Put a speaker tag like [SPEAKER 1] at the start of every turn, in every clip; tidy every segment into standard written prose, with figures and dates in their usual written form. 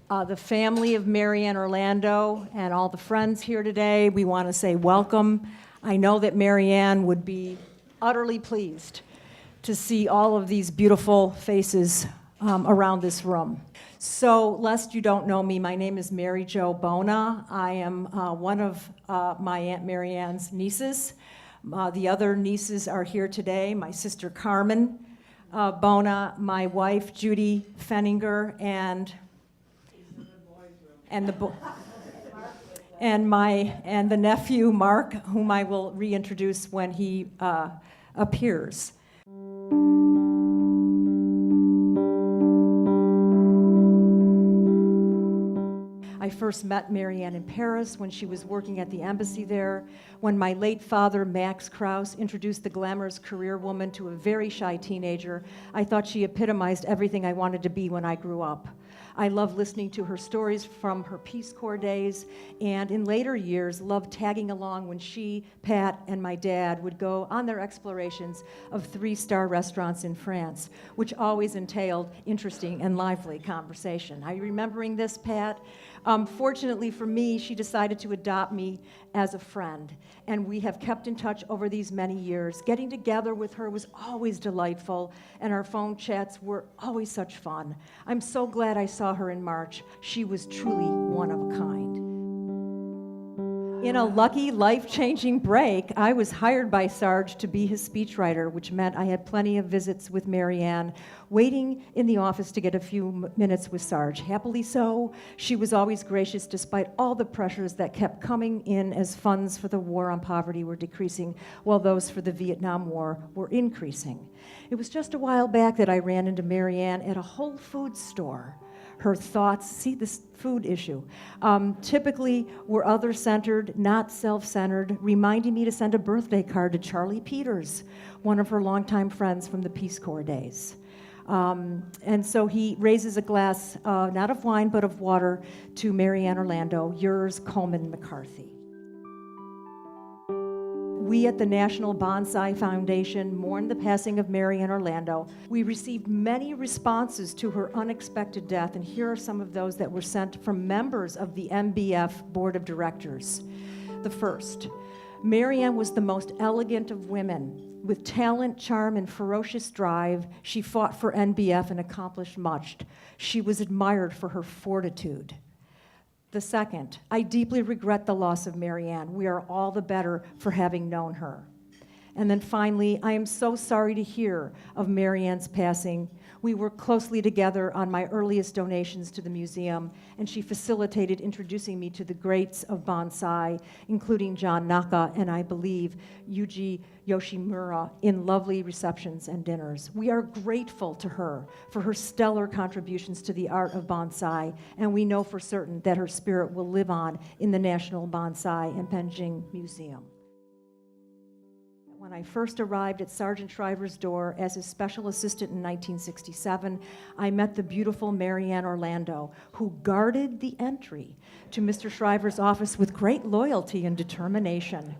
[SPEAKER 1] The family of Marianne Orlando and all the friends here today, we want to say welcome. I know that Marianne would be utterly pleased to see all of these beautiful faces around this room. So, lest you don't know me, my name is Mary Jo Bona. I am one of my Aunt Marianne's nieces. The other nieces are here today, my sister Carmen Bona, my wife Judy Fenninger, and the nephew Mark, whom I will reintroduce when he appears. I first met Marianne in Paris when she was working at the embassy there, when my late father, Max Krauss, introduced the glamorous career woman to a very shy teenager. I thought she epitomized everything I wanted to be when I grew up. I love listening to her stories from her Peace Corps days, and in later years, loved tagging along when she, Pat, and my dad would go on their explorations of three-star restaurants in France, which always entailed interesting and lively conversation. Are you remembering this, Pat? Fortunately for me, she decided to adopt me as a friend, and we have kept in touch over these many years. Getting together with her was always delightful, and our phone chats were always such fun. I'm so glad I saw her in March. She was truly one of a kind. In a lucky, life-changing break, I was hired by Sarge to be his speechwriter, which meant I had plenty of visits with Marianne, waiting in the office to get a few minutes with Sarge. Happily so, she was always gracious despite all the pressures that kept coming in as funds for the war on poverty were decreasing, while those for the Vietnam War were increasing. It was just a while back that I ran into Marianne at a Whole Foods store. Her thoughts, see this food issue, typically were other-centered, not self-centered, reminding me to send a birthday card to Charlie Peters, one of her longtime friends from the Peace Corps days. And so he raises a glass, not of wine, but of water, to Marianne Orlando, yours, Coleman McCarthy. We at the National Bonsai Foundation mourn the passing of Marianne Orlando. We received many responses to her unexpected death, and here are some of those that were sent from members of the MBF Board of Directors. The first, Marianne was the most elegant of women. With talent, charm, and ferocious drive, she fought for NBF and accomplished much. She was admired for her fortitude. The second, I deeply regret the loss of Marianne. We are all the better for having known her. And then finally, I am so sorry to hear of Marianne's passing. We worked closely together on my earliest donations to the museum, and she facilitated introducing me to the greats of bonsai, including John Naka and, I believe, Yuji Yoshimura, in lovely receptions and dinners. We are grateful to her for her stellar contributions to the art of bonsai, and we know for certain that her spirit will live on in the National Bonsai and Penjing Museum. When I first arrived at Sergeant Shriver's door as his special assistant in 1967, I met the beautiful Marianne Orlando, who guarded the entry to Mr. Shriver's office with great loyalty and determination.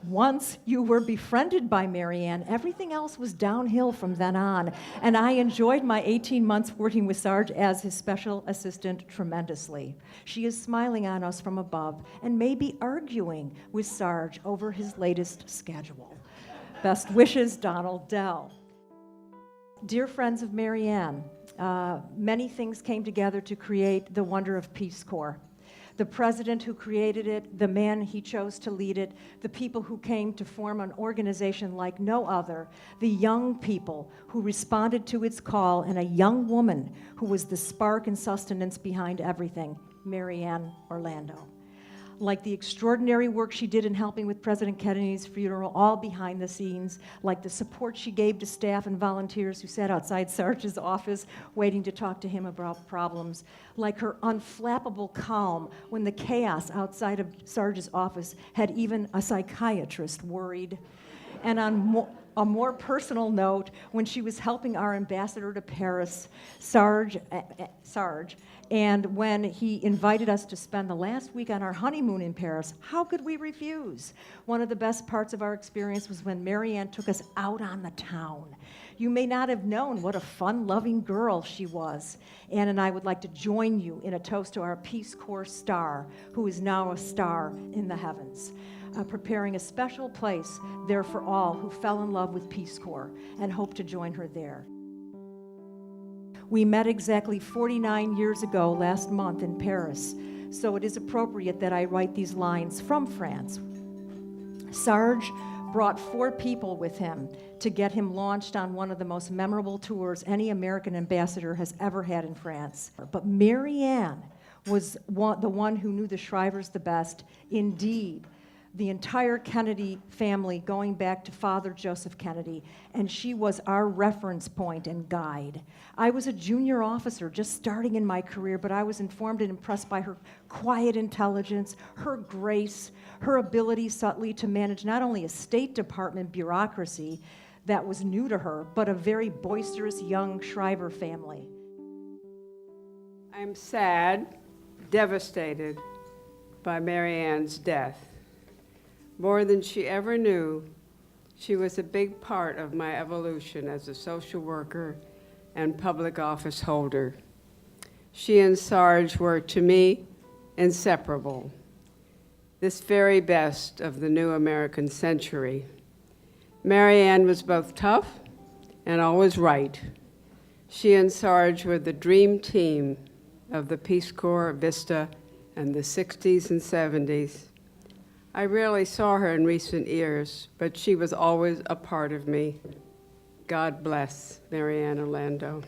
[SPEAKER 1] Once you were befriended by Marianne, everything else was downhill from then on, and I enjoyed my 18 months working with Sarge as his special assistant tremendously. She is smiling on us from above and may be arguing with Sarge over his latest schedule. Best wishes, Donald Dell. Dear friends of Marianne, many things came together to create the wonder of Peace Corps. The president who created it, the man he chose to lead it, the people who came to form an organization like no other, the young people who responded to its call, and a young woman who was the spark and sustenance behind everything, Marianne Orlando. Like the extraordinary work she did in helping with President Kennedy's funeral, all behind the scenes, like the support she gave to staff and volunteers who sat outside Sarge's office waiting to talk to him about problems, like her unflappable calm when the chaos outside of Sarge's office had even a psychiatrist worried, and on a more personal note, when she was helping our ambassador to Paris, Sarge, and when he invited us to spend the last week on our honeymoon in Paris, how could we refuse? One of the best parts of our experience was when Marianne took us out on the town. You may not have known what a fun-loving girl she was. Anne and I would like to join you in a toast to our Peace Corps star, who is now a star in the heavens, preparing a special place there for all who fell in love with Peace Corps and hope to join her there. We met exactly 49 years ago last month in Paris, so it is appropriate that I write these lines from France. Sarge brought 4 people with him to get him launched on one of the most memorable tours any American ambassador has ever had in France. But Mary Ann was the one who knew the Shrivers the best. Indeed, the entire Kennedy family going back to Father Joseph Kennedy, and she was our reference point and guide. I was a junior officer just starting in my career, but I was informed and impressed by her quiet intelligence, her grace, her ability subtly to manage not only a State Department bureaucracy that was new to her, but a very boisterous young Shriver family.
[SPEAKER 2] I'm sad, devastated by Mary Ann's death. More than she ever knew, she was a big part of my evolution as a social worker and public office holder. She and Sarge were, to me, inseparable. This very best of the new American century. Mary Ann was both tough and always right. She and Sarge were the dream team of the Peace Corps, Vista, and the 60s and 70s. I rarely saw her in recent years, but she was always a part of me. God bless Mary Ann Orlando.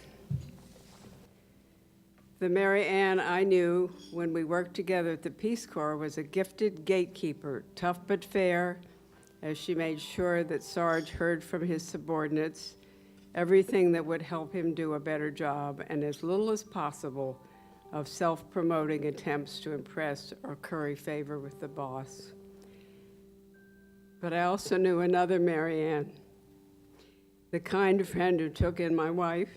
[SPEAKER 2] The Mary Ann I knew when we worked together at the Peace Corps was a gifted gatekeeper, tough but fair, as she made sure that Sarge heard from his subordinates everything that would help him do a better job, and as little as possible of self-promoting attempts to impress or curry favor with the boss. But I also knew another Mary Ann, the kind friend who took in my wife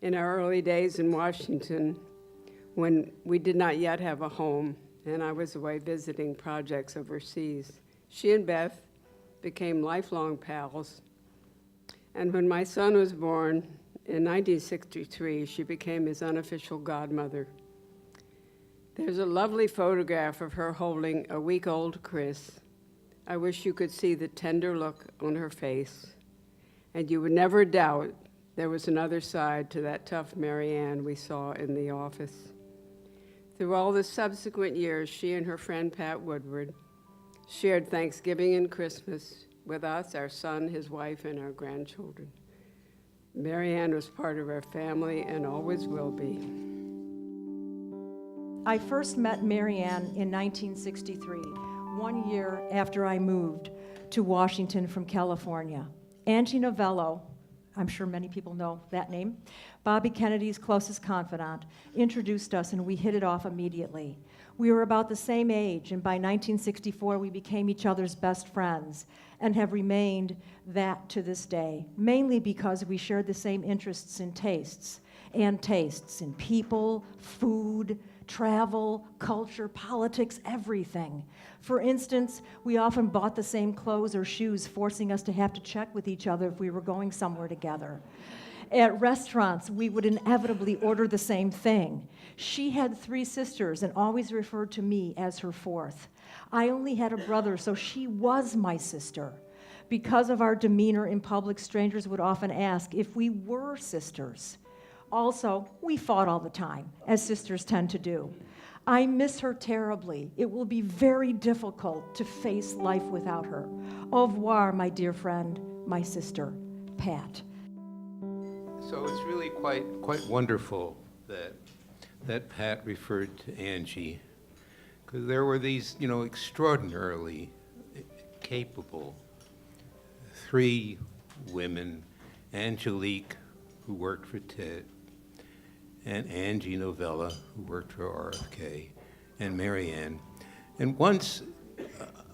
[SPEAKER 2] in our early days in Washington when we did not yet have a home and I was away visiting projects overseas. She and Beth became lifelong pals. And when my son was born in 1963, she became his unofficial godmother. There's a lovely photograph of her holding a week-old Chris. I wish you could see the tender look on her face, and you would never doubt there was another side to that tough Mary Ann we saw in the office. Through all the subsequent years, she and her friend Pat Woodward shared Thanksgiving and Christmas with us, our son, his wife, and our grandchildren. Mary Ann was part of our family and always will be.
[SPEAKER 1] I first met Mary Ann in 1963. 1 year after I moved to Washington from California. Angie Novello, I'm sure many people know that name, Bobby Kennedy's closest confidant, introduced us and we hit it off immediately. We were about the same age, and by 1964 we became each other's best friends and have remained that to this day, mainly because we shared the same interests in tastes in people, food, travel, culture, politics, everything. For instance, we often bought the same clothes or shoes, forcing us to have to check with each other if we were going somewhere together. At restaurants, we would inevitably order the same thing. She had 3 sisters and always referred to me as her 4th. I only had a brother, so she was my sister. Because of our demeanor in public, strangers would often ask if we were sisters. Also, we fought all the time, as sisters tend to do. I miss her terribly. It will be very difficult to face life without her. Au revoir, my dear friend, my sister, Pat.
[SPEAKER 3] So it's really quite wonderful that Pat referred to Angie, because there were these, extraordinarily capable 3 women, Angelique, who worked for Ted, and Angie Novella, who worked for RFK, and Mary Ann. And once,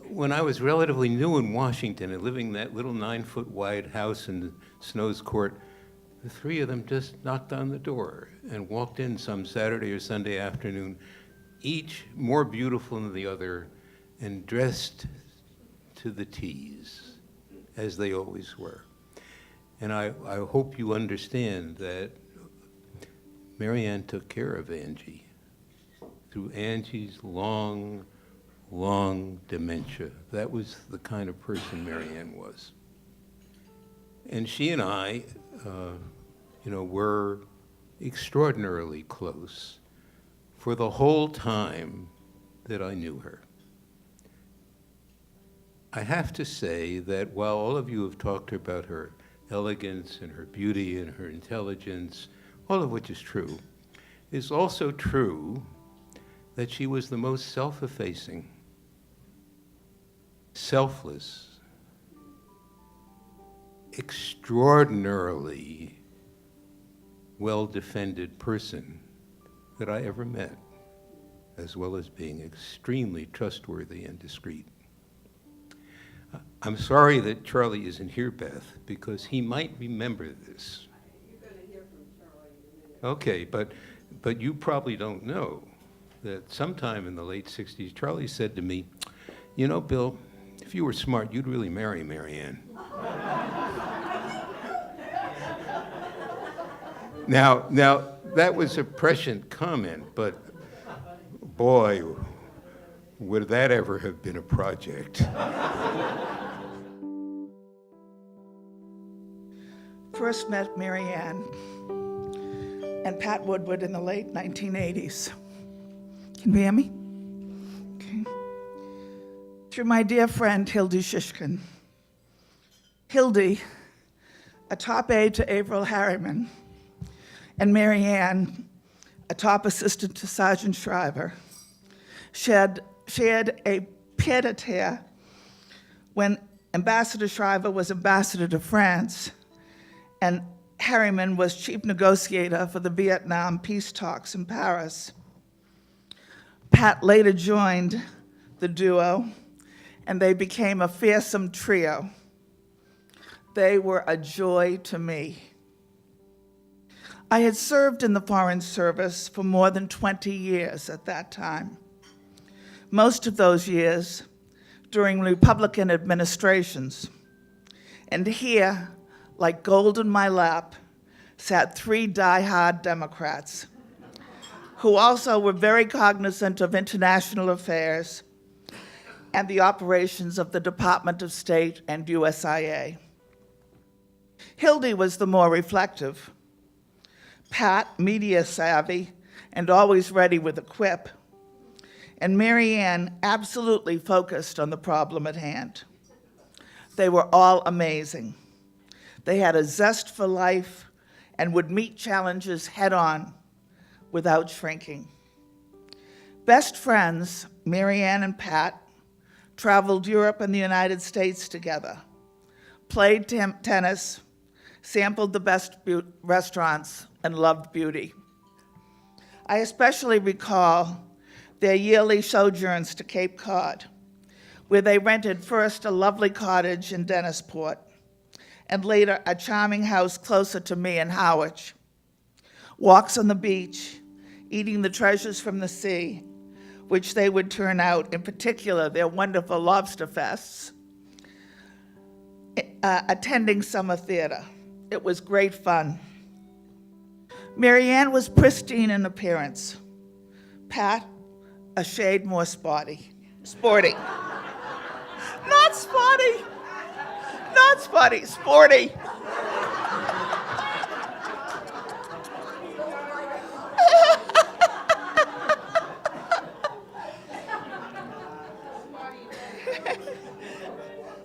[SPEAKER 3] when I was relatively new in Washington and living in that little 9-foot wide house in Snow's Court, the 3 of them just knocked on the door and walked in some Saturday or Sunday afternoon, each more beautiful than the other and dressed to the T's, as they always were. And I hope you understand that Mary Ann took care of Angie through Angie's long, long dementia. That was the kind of person Mary Ann was. And she and I, were extraordinarily close for the whole time that I knew her. I have to say that while all of you have talked about her elegance and her beauty and her intelligence, all of which is true, it's also true that she was the most self-effacing, selfless, extraordinarily well-defended person that I ever met, as well as being extremely trustworthy and discreet. I'm sorry that Charlie isn't here, Beth, because he might remember this.
[SPEAKER 2] You're going to hear from Charlie in a minute.
[SPEAKER 3] Okay, but you probably don't know that sometime in the late 60s, Charlie said to me, "You know, Bill, if you were smart, you'd really marry Mary Ann." Now, that was a prescient comment, but boy, would that ever have been a project.
[SPEAKER 4] First met Mary Ann and Pat Woodward in the late 1980s. Can you hear me? Okay. Through my dear friend, Hildy Shishkin. Hildy, a top aide to Averil Harriman, and Mary Ann, a top assistant to Sergeant Shriver, shared a pied-à-terre when Ambassador Shriver was ambassador to France and Harriman was chief negotiator for the Vietnam peace talks in Paris. Pat later joined the duo, and they became a fearsome trio. They were a joy to me. I had served in the Foreign Service for more than 20 years at that time. Most of those years during Republican administrations. And here, like gold in my lap, sat 3 die-hard Democrats who also were very cognizant of international affairs and the operations of the Department of State and USIA. Hildy was the more reflective. Pat, media savvy and always ready with a quip. And Mary Ann absolutely focused on the problem at hand. They were all amazing. They had a zest for life and would meet challenges head on without shrinking. Best friends, Mary Ann and Pat, traveled Europe and the United States together, played tennis, sampled the best restaurants, and loved beauty. I especially recall their yearly sojourns to Cape Cod, where they rented first a lovely cottage in Dennisport, and later a charming house closer to me in Harwich. Walks on the beach, eating the treasures from the sea, which they would turn out, in particular their wonderful lobster fests, attending summer theater. It was great fun. Mary Ann was pristine in appearance. Pat, a shade more sporty. Not spotty. Not spotty, sporty.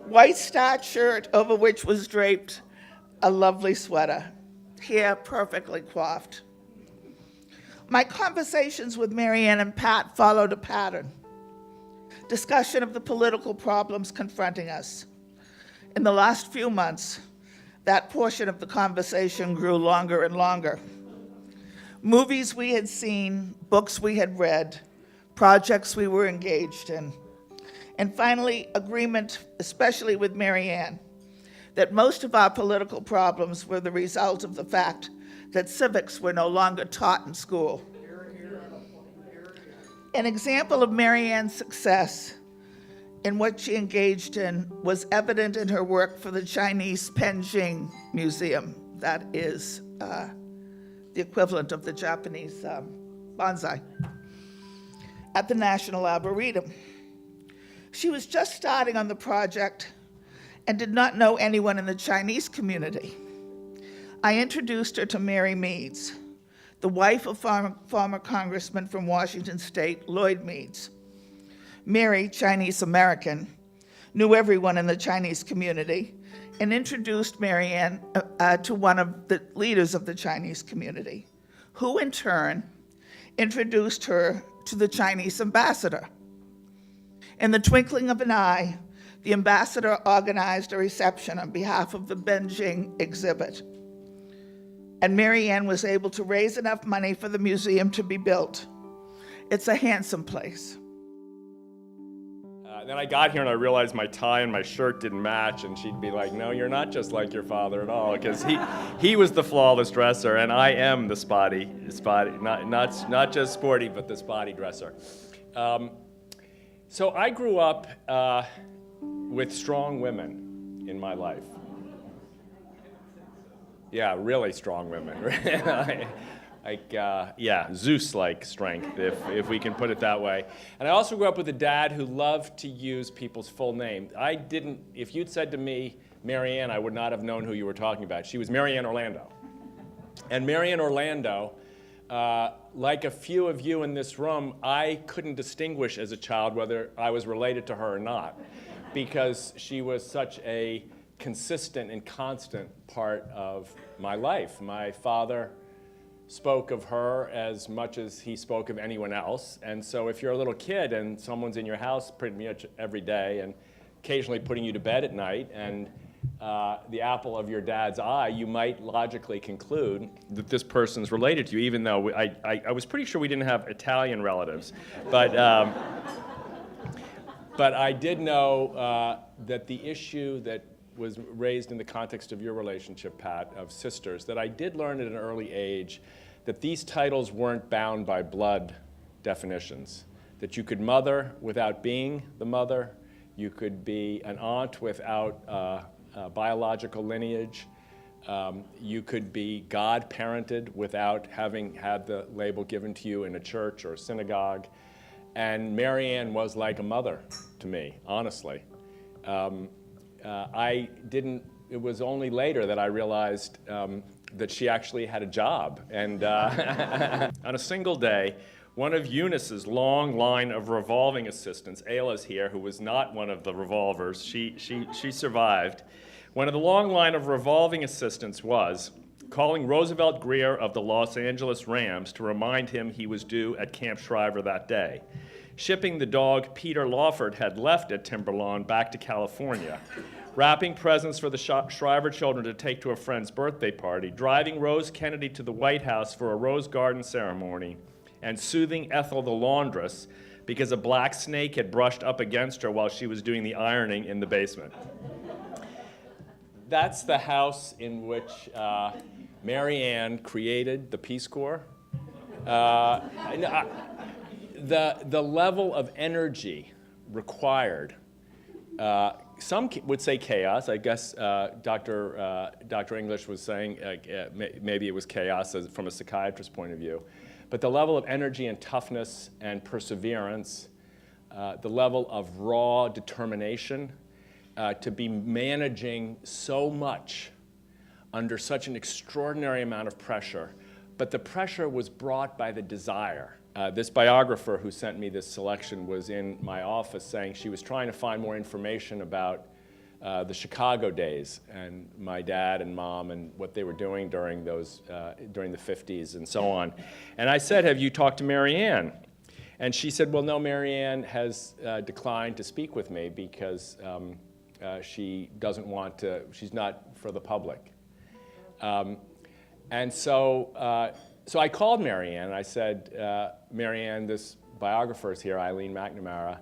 [SPEAKER 4] White starched shirt over which was draped a lovely sweater, hair perfectly coiffed. My conversations with Mary Ann and Pat followed a pattern. Discussion of the political problems confronting us. In the last few months, that portion of the conversation grew longer and longer. Movies we had seen, books we had read, projects we were engaged in. And finally, agreement, especially with Mary Ann, that most of our political problems were the result of the fact that civics were no longer taught in school. An example of Mary Ann's success in what she engaged in was evident in her work for the Chinese Penjing Museum. That is the equivalent of the Japanese bonsai at the National Arboretum. She was just starting on the project and did not know anyone in the Chinese community. I introduced her to Mary Meads, the wife of former Congressman from Washington State, Lloyd Meads. Mary, Chinese American, knew everyone in the Chinese community and introduced Mary Ann to one of the leaders of the Chinese community, who in turn introduced her to the Chinese ambassador. In the twinkling of an eye, the ambassador organized a reception on behalf of the Beijing exhibit. And Mary Ann was able to raise enough money for the museum to be built. It's a handsome place.
[SPEAKER 5] Then I got here and I realized my tie and my shirt didn't match, and she'd be like, "No, you're not just like your father at all," because he was the flawless dresser, and I am the spotty, not just sporty, but the spotty dresser. So I grew up with strong women in my life. Yeah, really strong women. Zeus-like strength, if we can put it that way. And I also grew up with a dad who loved to use people's full name. If you'd said to me, Mary Ann, I would not have known who you were talking about. She was Mary Ann Orlando. And Mary Ann Orlando, like a few of you in this room, I couldn't distinguish as a child whether I was related to her or not, because she was such a consistent and constant part of my life. My father spoke of her as much as he spoke of anyone else. And so if you're a little kid and someone's in your house pretty much every day and occasionally putting you to bed at night and the apple of your dad's eye, you might logically conclude that this person's related to you, even though I was pretty sure we didn't have Italian relatives. But I did know that the issue that was raised in the context of your relationship, Pat, of sisters, that I did learn at an early age that these titles weren't bound by blood definitions, that you could mother without being the mother, you could be an aunt without biological lineage, you could be God-parented without having had the label given to you in a church or a synagogue. And Mary Ann was like a mother to me, honestly. It was only later that I realized that she actually had a job. And on a single day, one of Eunice's long line of revolving assistants, Ayla's here, who was not one of the revolvers, she survived. One of the long line of revolving assistants was calling Roosevelt Greer of the Los Angeles Rams to remind him he was due at Camp Shriver that day, shipping the dog Peter Lawford had left at Timberlawn back to California, wrapping presents for the Shriver children to take to a friend's birthday party, driving Rose Kennedy to the White House for a Rose Garden ceremony, and soothing Ethel the laundress because a black snake had brushed up against her while she was doing the ironing in the basement. That's the house in which Mary Ann created the Peace Corps. The level of energy required, some would say chaos. I guess Dr. English was saying maybe it was chaos from a psychiatrist's point of view. But the level of energy and toughness and perseverance, the level of raw determination to be managing so much under such an extraordinary amount of pressure. But the pressure was brought by the desire. This biographer who sent me this selection was in my office saying she was trying to find more information about the Chicago days and my dad and mom and what they were doing during the 50s and so on. And I said, "Have you talked to Mary Ann?" And she said, "Well, no, Mary Ann has declined to speak with me because she doesn't want to, she's not for the public." And so I called Mary Ann and I said, "Mary Ann, this biographer is here, Eileen McNamara.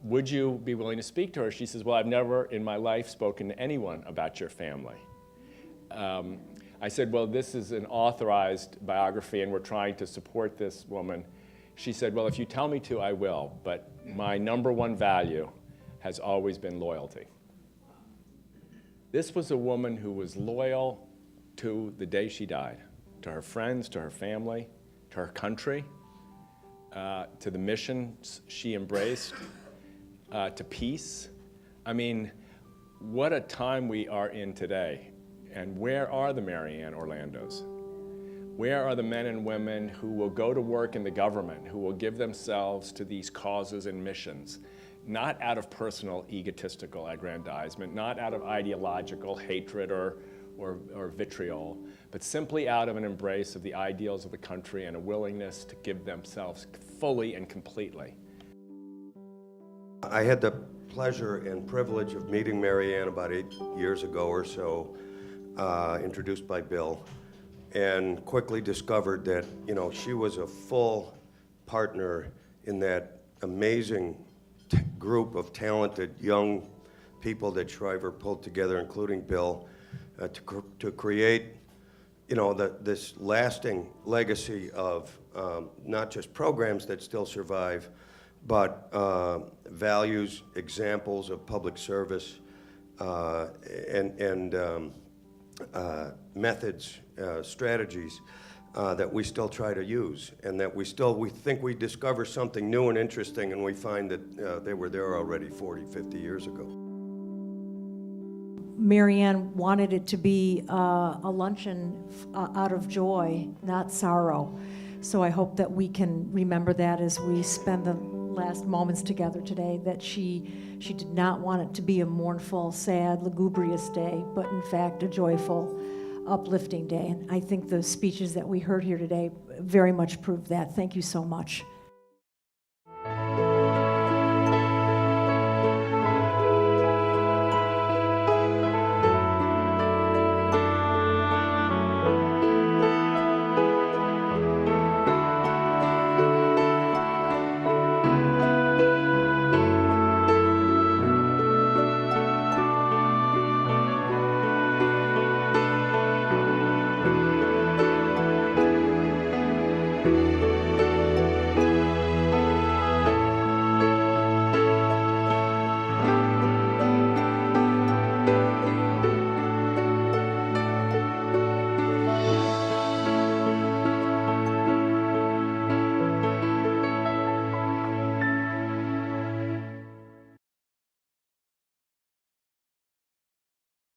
[SPEAKER 5] Would you be willing to speak to her?" She says, "Well, I've never in my life spoken to anyone about your family." I said, "Well, this is an authorized biography and we're trying to support this woman." She said, well, if you tell me to, I will, but my number one value has always been loyalty. This was a woman who was loyal to the day she died, to her friends, to her family, to her country, to the missions she embraced, to peace. I mean, what a time we are in today. And where are the Mary Ann Orlandos? Where are the men and women who will go to work in the government, who will give themselves to these causes and missions, not out of personal egotistical aggrandizement, not out of ideological hatred or vitriol, but simply out of an embrace of the ideals of the country and a willingness to give themselves fully and completely?
[SPEAKER 6] I had the pleasure and privilege of meeting Mary Ann about 8 years ago or so, introduced by Bill, and quickly discovered that, you know, she was a full partner in that amazing group of talented young people that Shriver pulled together, including Bill, to create, you know, this lasting legacy of not just programs that still survive, but values, examples of public service, and methods, strategies that we still try to use, and that we think we discover something new and interesting, and we find that they were there already 40, 50 years ago.
[SPEAKER 1] Mary Ann wanted it to be a luncheon out of joy, not sorrow. So I hope that we can remember that as we spend the last moments together today, that she did not want it to be a mournful, sad, lugubrious day, but in fact a joyful, uplifting day. And I think the speeches that we heard here today very much proved that. Thank you so much.